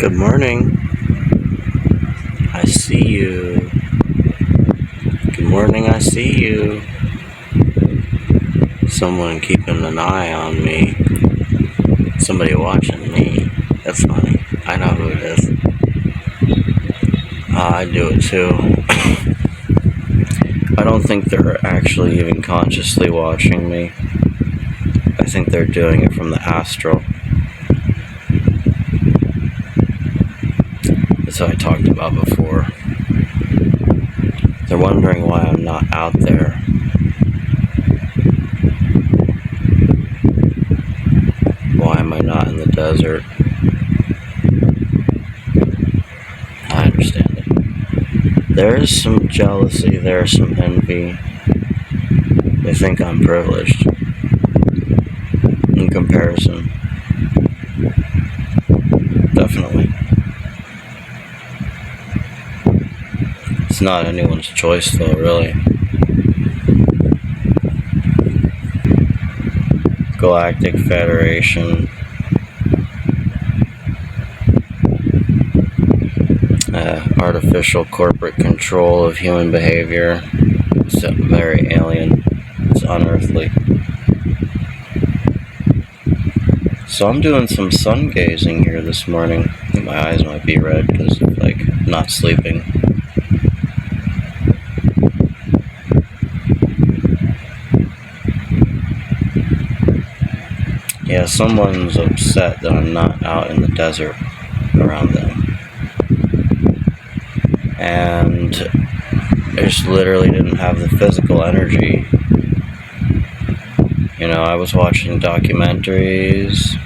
Good morning. I see you. Good morning, I see you. Someone keeping an eye on me. Somebody watching me. That's funny. I know who it is. I do it too. I don't think they're actually even consciously watching me. I think they're doing it from the astral. That's what I talked about before. They're wondering why I'm not out there. Why am I not in the desert? I understand it. There is some jealousy, there's some envy. They think I'm privileged in comparison. Definitely. It's not anyone's choice though, really. Galactic Federation, artificial corporate control of human behavior. It's very alien. It's unearthly. So I'm doing some sun gazing here this morning. I think my eyes might be red because of not sleeping. Yeah, someone's upset that I'm not out in the desert around them. And I just literally didn't have the physical energy. You know, I was watching documentaries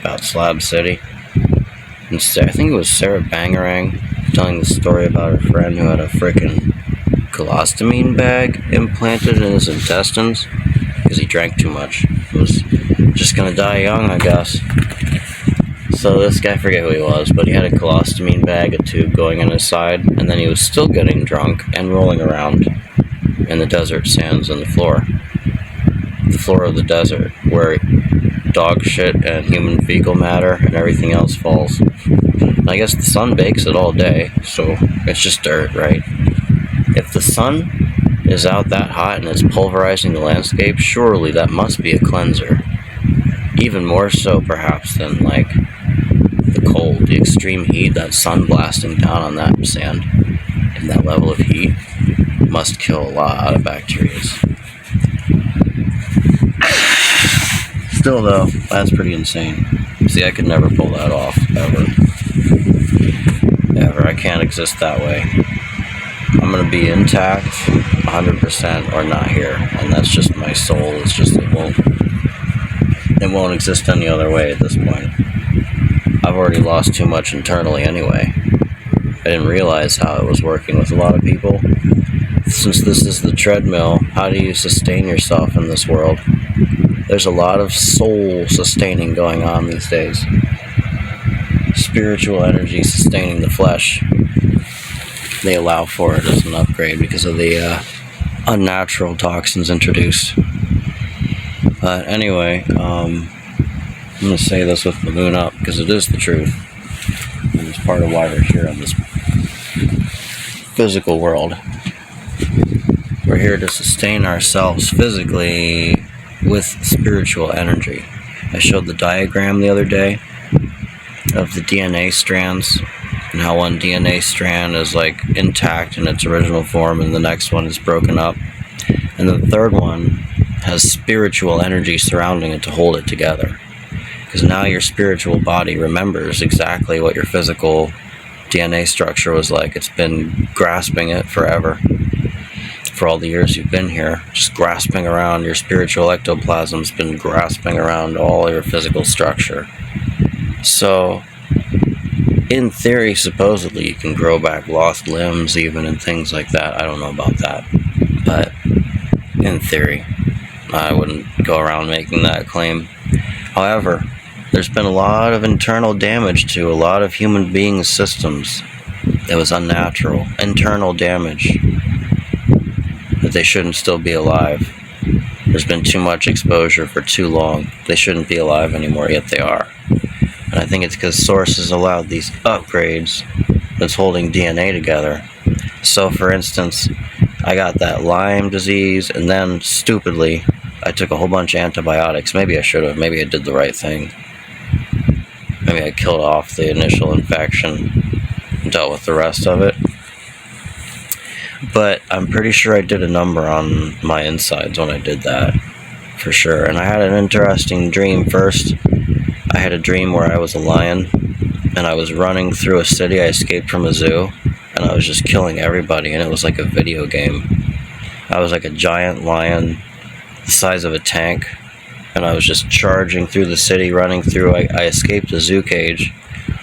about Slab City. And I think it was Sarah Bangarang telling the story about her friend who had a frickin' colostomy bag implanted in his intestines because he drank too much. He was just gonna die young, I guess. So this guy, I forget who he was, but he had a colostomy bag, a tube going in his side, and then he was still getting drunk and rolling around in the desert sands on the floor of the desert, where dog shit and human fecal matter and everything else falls. And I guess the sun bakes it all day, so it's just dirt, right? If the sun is out that hot and it's pulverizing the landscape, surely that must be a cleanser. Even more so, perhaps, than the cold, the extreme heat, that sun blasting down on that sand and that level of heat must kill a lot of bacteria. Still, though, that's pretty insane. See, I could never pull that off, ever. Ever. I can't exist that way. I'm gonna be intact, 100%, or not here, and that's just my soul. It's just it won't exist any other way at this point. I've already lost too much internally anyway. I didn't realize how it was working with a lot of people. Since this is the treadmill, how do you sustain yourself in this world? There's a lot of soul sustaining going on these days. Spiritual energy sustaining the flesh. They allow for it as an upgrade because of the unnatural toxins introduced. But anyway, I'm going to say this with the moon up because it is the truth. And it's part of why we're here on this physical world. We're here to sustain ourselves physically with spiritual energy. I showed the diagram the other day of the DNA strands and how one DNA strand is intact in its original form and the next one is broken up. And the third one has spiritual energy surrounding it to hold it together. Because now your spiritual body remembers exactly what your physical DNA structure was like. It's been grasping it forever. For all the years you've been here, just grasping around your spiritual ectoplasm's been grasping around all your physical structure. So, in theory, supposedly, you can grow back lost limbs even and things like that. I don't know about that. But, in theory, I wouldn't go around making that claim. However, there's been a lot of internal damage to a lot of human beings' systems that was unnatural. Internal damage. That they shouldn't still be alive. There's been too much exposure for too long. They shouldn't be alive anymore, yet they are. And I think it's because Source has allowed these upgrades that's holding DNA together. So, for instance, I got that Lyme disease, and then, stupidly, I took a whole bunch of antibiotics. Maybe I should have. Maybe I did the right thing. Maybe I killed off the initial infection and dealt with the rest of it. But I'm pretty sure I did a number on my insides when I did that, for sure. And I had an interesting dream first. I had a dream where I was a lion, and I was running through a city. I escaped from a zoo, and I was just killing everybody, and it was like a video game. I was like a giant lion, the size of a tank, and I was just charging through the city, running through. I escaped a zoo cage,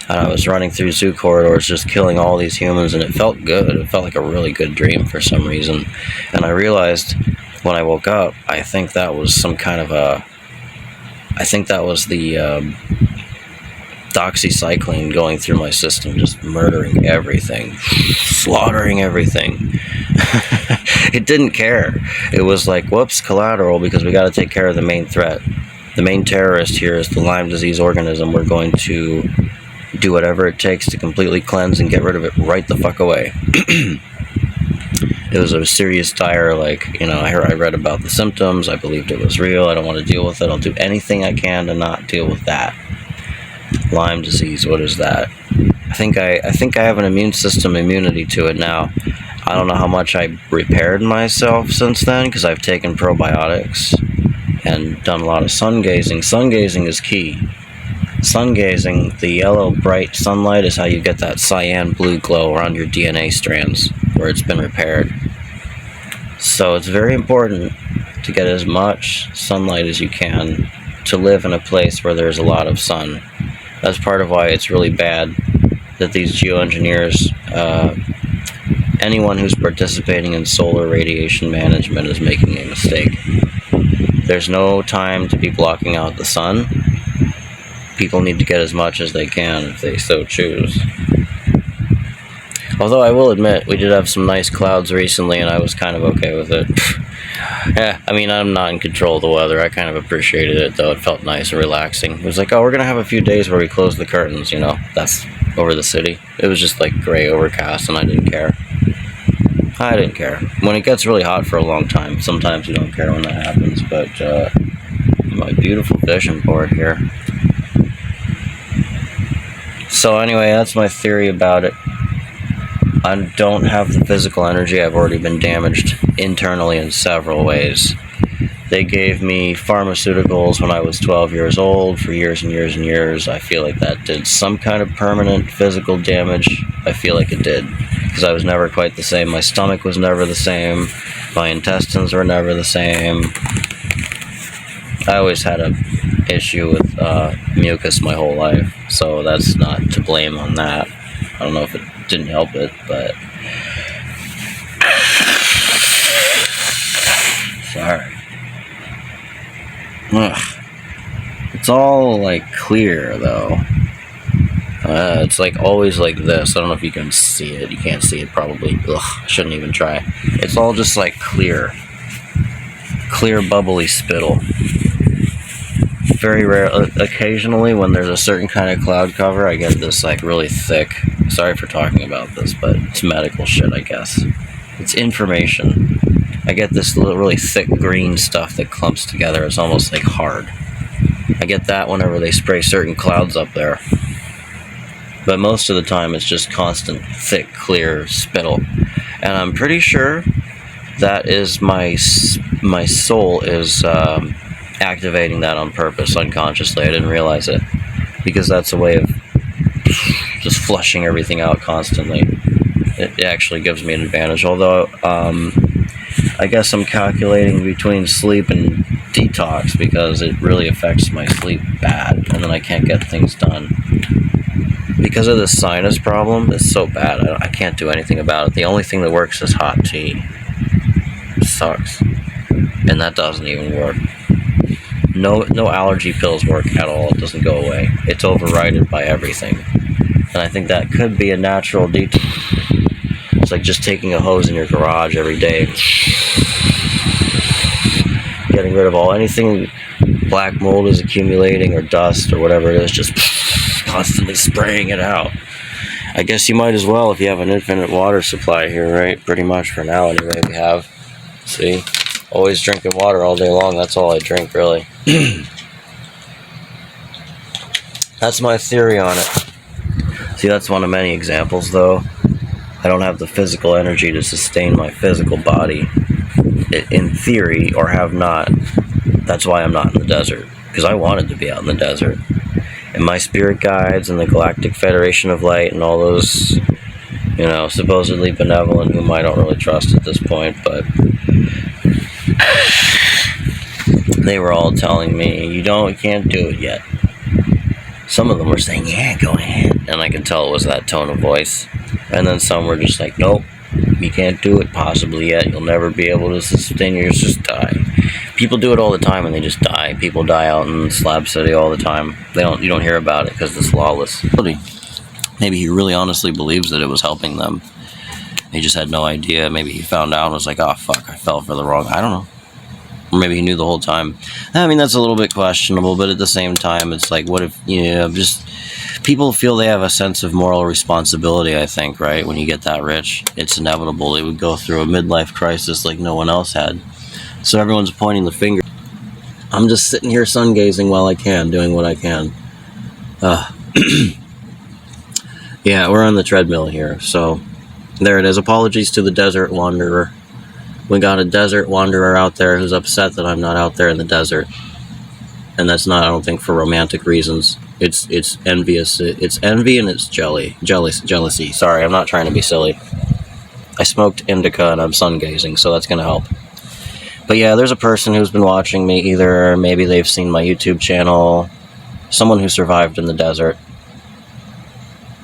and I was running through zoo corridors, just killing all these humans, and it felt good. It felt like a really good dream for some reason. And I realized when I woke up, I think that was some kind of a... I think that was the doxycycline going through my system, just murdering everything, slaughtering everything. It didn't care. It was like, whoops, collateral, because we got to take care of the main threat. The main terrorist here is the Lyme disease organism. We're going to do whatever it takes to completely cleanse and get rid of it right the fuck away. It was a serious, dire, I read about the symptoms. I believed it was real. I don't want to deal with it. I'll do anything I can to not deal with that. Lyme disease, what is that? I think I have an immune system immunity to it now. I don't know how much I repaired myself since then, because I've taken probiotics and done a lot of sun gazing. Sun gazing is key. Sun gazing, the yellow bright sunlight, is how you get that cyan blue glow around your DNA strands where it's been repaired. So it's very important to get as much sunlight as you can to live in a place where there's a lot of sun. That's part of why it's really bad that these geoengineers, anyone who's participating in solar radiation management is making a mistake. There's no time to be blocking out the sun. People need to get as much as they can if they so choose. Although I will admit, we did have some nice clouds recently, and I was kind of okay with it. Yeah, I mean, I'm not in control of the weather. I kind of appreciated it, though. It felt nice and relaxing. It was like, oh, we're going to have a few days where we close the curtains, That's over the city. It was just like gray overcast, and I didn't care. I didn't care. When it gets really hot for a long time, sometimes you don't care when that happens, but my beautiful fishing board here. So anyway, that's my theory about it. I don't have the physical energy. I've already been damaged internally in several ways. They gave me pharmaceuticals when I was 12 years old for years and years and years. I feel like that did some kind of permanent physical damage. I feel like it did, because I was never quite the same. My stomach was never the same. My intestines were never the same. I always had a issue with mucus my whole life, so that's not to blame on that. I don't know if it didn't help it, but sorry. Ugh. It's all like clear though. It's like always like this. I don't know if you can see it. You can't see it probably. Ugh, I shouldn't even try. It's all just like clear bubbly spittle. Very rare. Occasionally, when there's a certain kind of cloud cover, I get this like really thick. Sorry for talking about this, but it's medical shit, I guess. It's information. I get this really thick green stuff that clumps together. It's almost like hard. I get that whenever they spray certain clouds up there. But most of the time, it's just constant, thick, clear spittle. And I'm pretty sure that is my soul is activating that on purpose, unconsciously. I didn't realize it, because that's a way of just flushing everything out constantly. It actually gives me an advantage, although I guess I'm calculating between sleep and detox, because it really affects my sleep bad, and then I can't get things done. Because of this sinus problem, it's so bad, I can't do anything about it. The only thing that works is hot tea. It sucks. And that doesn't even work. No allergy pills work at all. It doesn't go away. It's overridden by everything. And I think that could be a natural detox. It's like just taking a hose in your garage every day, getting rid of anything black mold is accumulating, or dust, or whatever it is. Just constantly spraying it out. I guess you might as well if you have an infinite water supply here, right? Pretty much for now, anyway. We have, see, always drinking water all day long. That's all I drink, really. That's my theory on it. See, that's one of many examples, though. I don't have the physical energy to sustain my physical body, in theory, or have not. That's why I'm not in the desert, because I wanted to be out in the desert. And my spirit guides and the Galactic Federation of Light and all those, you know, supposedly benevolent, whom I don't really trust at this point, but they were all telling me, you can't do it yet. Some of them were saying, yeah, go ahead. And I could tell it was that tone of voice. And then some were just like, nope, you can't do it possibly yet. You'll never be able to sustain it. You'll just die. People do it all the time and they just die. People die out in Slab City all the time. You don't hear about it because it's lawless. Maybe he really honestly believes that it was helping them. He just had no idea. Maybe he found out and was like, oh, fuck, I fell for the wrong... I don't know. Or maybe he knew the whole time. I mean, that's a little bit questionable, but at the same time, it's like, what if, just... People feel they have a sense of moral responsibility, I think, right? When you get that rich, it's inevitable. They would go through a midlife crisis like no one else had. So everyone's pointing the finger. I'm just sitting here sun gazing while I can, doing what I can. Yeah, we're on the treadmill here, so there it is. Apologies to the desert wanderer. We got a desert wanderer out there who's upset that I'm not out there in the desert. And that's not, I don't think, for romantic reasons. It's envious. It's envy and it's jealousy. Sorry, I'm not trying to be silly. I smoked indica and I'm sun gazing, so that's going to help. But yeah, there's a person who's been watching me. Either maybe they've seen my YouTube channel, someone who survived in the desert,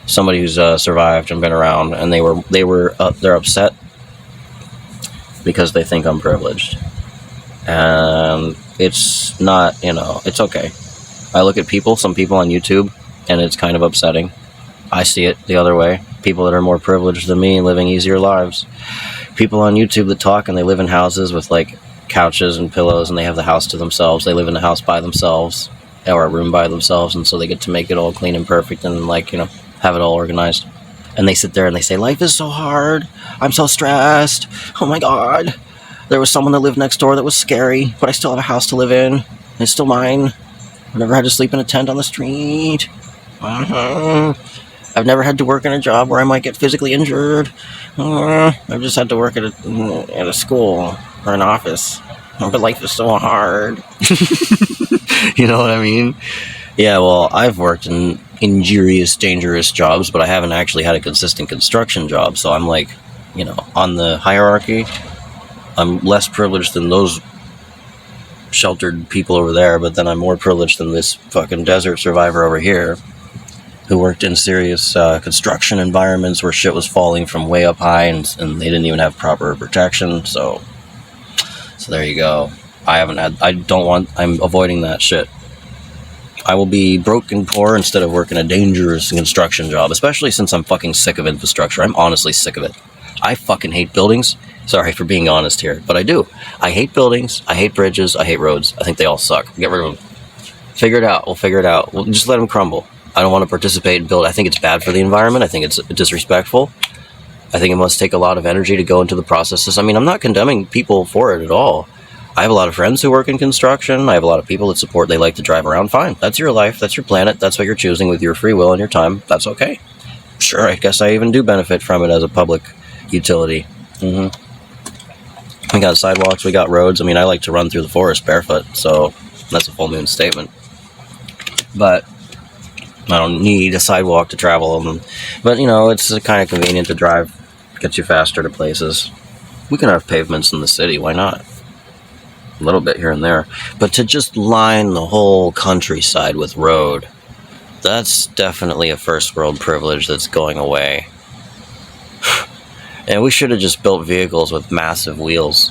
somebody who's survived and been around, and they're upset because they think I'm privileged. And it's not, it's okay. I look at some people on YouTube, and it's kind of upsetting. I see it the other way. People that are more privileged than me living easier lives. People on YouTube that talk and they live in houses with like couches and pillows and they have the house to themselves. They live in a house by themselves or a room by themselves, and so they get to make it all clean and perfect and have it all organized. And they sit there and they say, life is so hard. I'm so stressed. Oh my God. There was someone that lived next door that was scary, but I still have a house to live in. It's still mine. I've never had to sleep in a tent on the street. I've never had to work in a job where I might get physically injured. I've just had to work at a school or an office. But life is so hard. You know what I mean? Yeah, well, I've worked in injurious, dangerous jobs, but I haven't actually had a consistent construction job. So I'm like, on the hierarchy, I'm less privileged than those sheltered people over there, but then I'm more privileged than this fucking desert survivor over here who worked in serious construction environments where shit was falling from way up high and they didn't even have proper protection. So there you go. I'm avoiding that shit. I will be broke and poor instead of working a dangerous construction job, especially since I'm fucking sick of infrastructure. I'm honestly sick of it. I fucking hate buildings. Sorry for being honest here, but I do. I hate buildings. I hate bridges. I hate roads. I think they all suck. Get rid of them. Figure it out. We'll figure it out. We'll just let them crumble. I don't want to participate in build. I think it's bad for the environment. I think it's disrespectful. I think it must take a lot of energy to go into the processes. I mean, I'm not condemning people for it at all. I have a lot of friends who work in construction. I have a lot of people that support. They like to drive around. Fine. That's your life. That's your planet. That's what you're choosing with your free will and your time. That's okay. Sure, I guess I even do benefit from it as a public utility. We got sidewalks. We got roads. I mean, I like to run through the forest barefoot, so that's a full moon statement. But I don't need a sidewalk to travel them. But, it's kind of convenient to drive. Gets you faster to places. We can have pavements in the city. Why not? A little bit here and there. But to just line the whole countryside with road, that's definitely a first world privilege that's going away. And we should have just built vehicles with massive wheels.